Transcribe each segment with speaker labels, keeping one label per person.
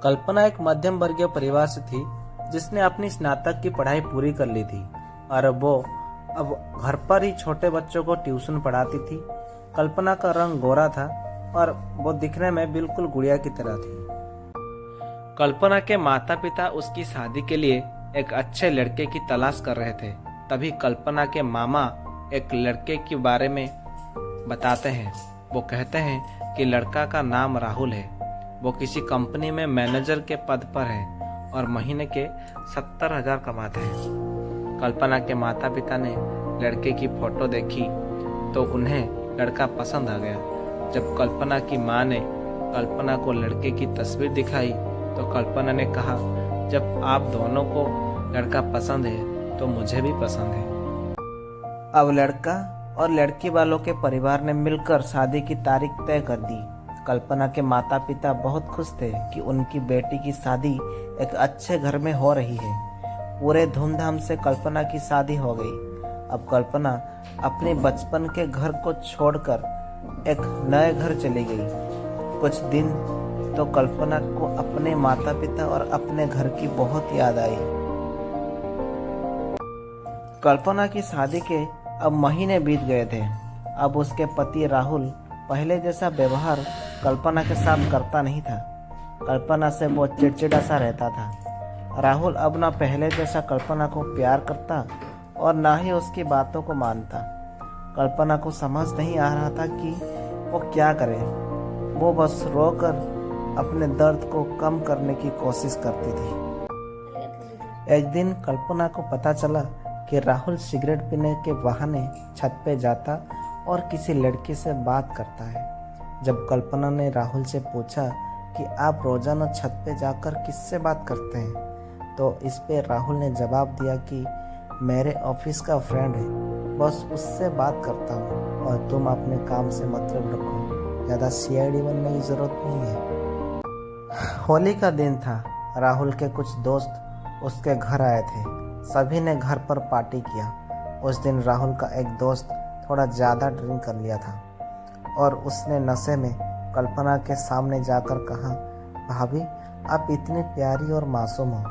Speaker 1: कल्पना एक मध्यम वर्गीय परिवार से थी जिसने अपनी स्नातक की पढ़ाई पूरी कर ली थी और वो अब घर पर ही छोटे बच्चों को ट्यूशन पढ़ाती थी। कल्पना का रंग गोरा था और वो दिखने में बिल्कुल गुड़िया की तरह थी। कल्पना के माता पिता उसकी शादी के लिए एक अच्छे लड़के की तलाश कर रहे थे। तभी कल्पना के मामा एक लड़के के बारे में बताते हैं। वो कहते हैं कि लड़का का नाम राहुल है। वो किसी कंपनी में मैनेजर के पद पर है और महीने के 70,000 कमाते हैं। कल्पना के माता पिता ने लड़के की फोटो देखी तो उन्हें लड़का पसंद आ गया। जब कल्पना की मां ने कल्पना को लड़के की तस्वीर दिखाई तो कल्पना ने कहा, जब आप दोनों को लड़का पसंद है तो मुझे भी पसंद है। अब लड़का और लड़की वालों के परिवार ने मिलकर शादी की तारीख तय कर दी। कल्पना के माता पिता बहुत खुश थे कि उनकी बेटी की शादी एक अच्छे घर में हो रही है। पूरे धूमधाम से कल्पना की शादी हो गई। अब कल्पना अपने बचपन के घर को छोड़कर एक नए घर चली गई। कुछ दिन तो कल्पना को अपने माता पिता और अपने घर की बहुत याद आई। कल्पना की शादी के अब महीने बीत गए थे। अब उसके पति राहुल पहले जैसा व्यवहार कल्पना के साथ करता नहीं था। कल्पना से वो चिड़चिड़ा सा रहता था। राहुल अब ना पहले जैसा कल्पना को प्यार करता और ना ही उसकी बातों को मानता। कल्पना को समझ नहीं आ रहा था कि वो क्या करे। वो बस रोकर अपने दर्द को कम करने की कोशिश करती थी। एक दिन कल्पना को पता चला कि राहुल सिगरेट पीने के बहाने छत पे जाता और किसी लड़की से बात करता है। जब कल्पना ने राहुल से पूछा कि आप रोजाना छत पे जाकर किससे बात करते हैं, तो इस पे राहुल ने जवाब दिया कि मेरे ऑफिस का फ्रेंड है, बस उससे बात करता हूँ और तुम अपने काम से मतलब रखो, ज़्यादा सीआईडी बनने की ज़रूरत नहीं है। होली का दिन था। राहुल के कुछ दोस्त उसके घर आए थे। सभी ने घर पर पार्टी किया। उस दिन राहुल का एक दोस्त थोड़ा ज़्यादा ड्रिंक कर लिया था और उसने नशे में कल्पना के सामने जाकर कहा, भाभी आप इतनी प्यारी और मासूम हो,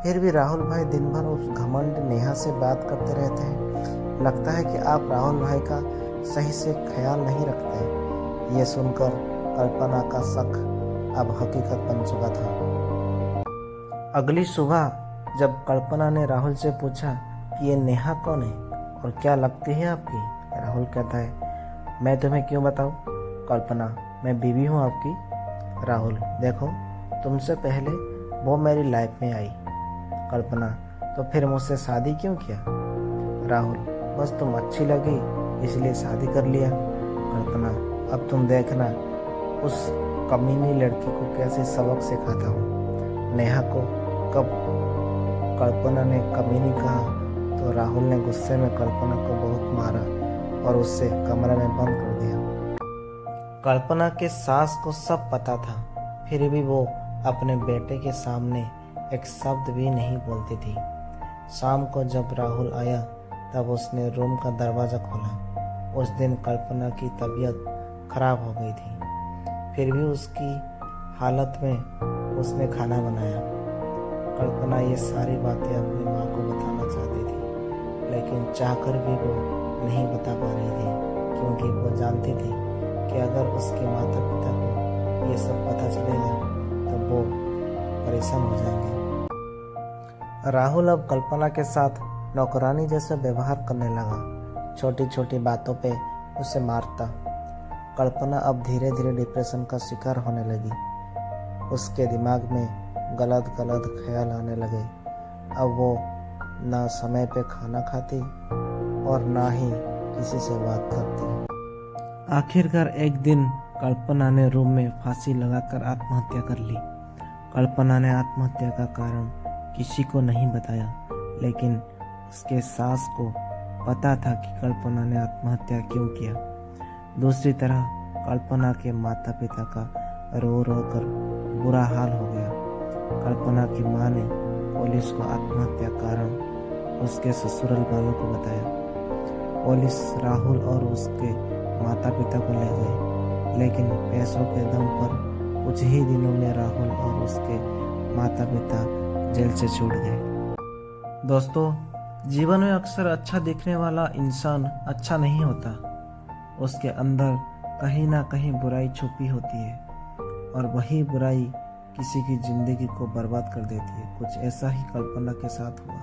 Speaker 1: फिर भी राहुल भाई दिन भर उस घमंड नेहा से बात करते रहते हैं। लगता है कि आप राहुल भाई का सही से ख्याल नहीं रखते। ये सुनकर कल्पना का शक अब हकीकत बन चुका था। अगली सुबह जब कल्पना ने राहुल से पूछा कि ये नेहा कौन है और क्या लगती है आपकी, राहुल कहता है, मैं तुम्हें क्यों बताऊं? कल्पना, मैं बीवी हूं आपकी। राहुल, देखो तुमसे पहले वो मेरी लाइफ में आई। कल्पना, तो फिर मुझसे शादी क्यों किया? राहुल, बस तुम अच्छी लगी इसलिए शादी कर लिया। कल्पना, अब तुम देखना उस कमीनी लड़की को कैसे सबक सिखाता हूँ। नेहा को कब कल्पना ने कमीनी कहा तो राहुल ने गुस्से में कल्पना को बहुत मारा और उससे कमरे में बंद कर दिया। कल्पना के सास को सब पता था, फिर भी वो अपने बेटे के सामने एक शब्द भी नहीं बोलती थी। शाम को जब राहुल आया तब उसने रूम का दरवाज़ा खोला। उस दिन कल्पना की तबीयत खराब हो गई थी, फिर भी उसकी हालत में उसने खाना बनाया। कल्पना ये सारी बातें अपनी माँ को बताना चाहती थी, लेकिन चाहकर भी वो नहीं बता पा रही थी, क्योंकि वो जानती थी कि अगर उसके माता पिता को ये सब पता चलेगा तो वो परेशान हो जाएंगे। राहुल अब कल्पना के साथ नौकरानी जैसा व्यवहार करने लगा। छोटी छोटी बातों पे उसे मारता। कल्पना अब धीरे धीरे डिप्रेशन का शिकार होने लगी। उसके दिमाग में गलत गलत ख्याल आने लगे। अब वो ना समय पे खाना खाती और ना ही किसी से बात करती। आखिरकार एक दिन कल्पना ने रूम में फांसी लगाकर आत्महत्या कर ली। कल्पना ने आत्महत्या का कारण किसी को नहीं बताया, लेकिन उसके सास को पता था कि कल्पना ने आत्महत्या क्यों किया। दूसरी तरह कल्पना के माता पिता का रो रो कर बुरा हाल हो गया। कल्पना की मां ने पुलिस को आत्महत्या कारण उसके ससुराल वालों को बताया। पुलिस राहुल और उसके माता पिता को ले गए, लेकिन पैसों के दम पर कुछ ही दिनों में राहुल और उसके माता पिता जेल से छूट गए। दोस्तों, जीवन में अक्सर अच्छा दिखने वाला इंसान अच्छा नहीं होता। उसके अंदर कहीं ना कहीं बुराई छुपी होती है और वही बुराई किसी की जिंदगी को बर्बाद कर देती है। कुछ ऐसा ही कल्पना के साथ हुआ।